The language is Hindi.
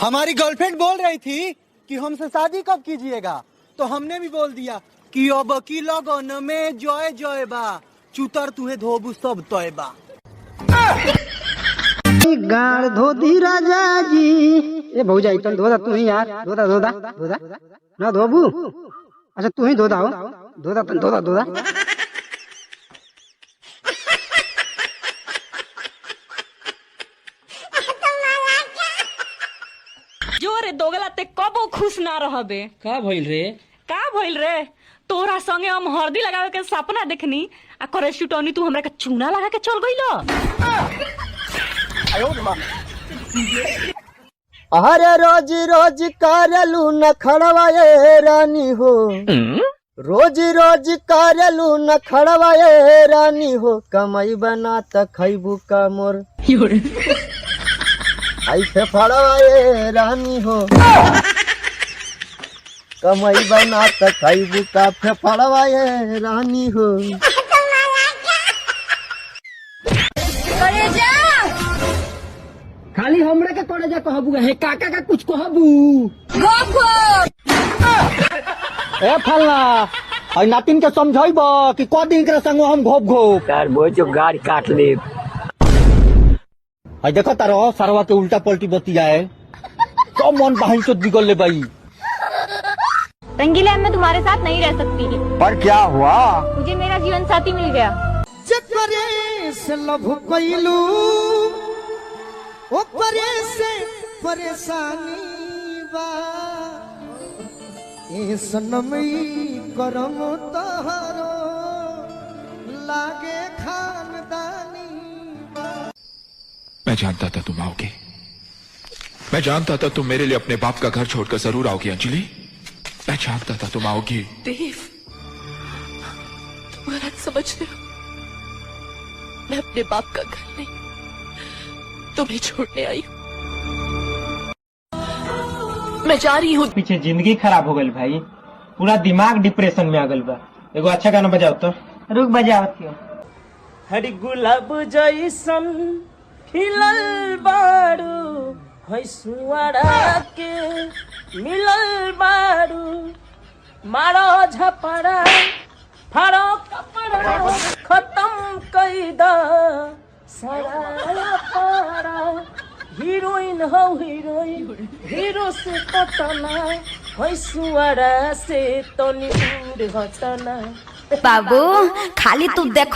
हमारी गर्लफ्रेंड बोल रही थी कि हमसे शादी कब कीजिएगा, तो हमने भी बोल दिया कि अब की लगन में जय जय बा, चुतर तुहे धोबू सब तय बा। गाड़ धोती राजा जी। ए भौजाई तन धोदा तू ही यार, धोदा धोदा धोदा ना धोबू। अच्छा तू ही धोदा हो, धोदा तन धोदा धोदा। जोरे दोगला ते कबो खुश ना रहबे। का भइल रे? तोरा संगे हम हल्दी लगावे के सपना देखनी आ करे शुटौनी तू हमरा के चूना लगा के चल गइलो। अरे रोज रोज करलू न खड़वाए रानी हो, रोज रोज करलू न खड़वाए रानी हो, कमाई बना त खैबू का मोर ऐसे फड़वाए रानी हो, कमाई बना त खैबू का फड़वाए रानी हो। खाली हमरे के करे जा कहबू है, काका का कुछ कहबू। ए फलना आई नातिन के समझाइब कि क दिन के संग हम घोप घोप तार बोझ जो गाड़ी काट ले। आई देखो तारो सरवा के उल्टा पलटी बतियाए, तो मन बहन से बिगल ले बाई। रंगीला मैं तुम्हारे साथ नहीं रह सकती। पर क्या हुआ? मुझे मेरा जीवन साथी मिल गया। जकरे से लभ कइलू ओकरे से परेशानी बा, ए सनमई करम तहरो लागे खानदानी बा। मैं जानता था तुम आओगे, मैं जानता था तुम मेरे लिए अपने बाप का घर छोड़कर जरूर आओगी अंजलि, मैं जानता था तुम आओगी। देव, तुम गलत समझ रहे हो। मैं अपने बाप का घर नहीं, तुम्हें छोड़ने आई हूँ। मैं जा रही हूँ। पीछे जिंदगी खराब हो गई भाई, पूरा दिमाग डिप्रेशन में आ गल बा। एगो अच्छा गाना बजाओ तो। रुक बजावत क्यों? हरी गुलाब जैसन खिलल बारू, है सुवाड़ा के मिलल बारू, मारो झपड़ा फाड़ो कपड़ा, खत्म कईदा सारा पारा। हीरोइन हो हीरोइन, हीरो से कटना, है सुवाड़ा से तो निूर हटना। बाबू खाली तू देख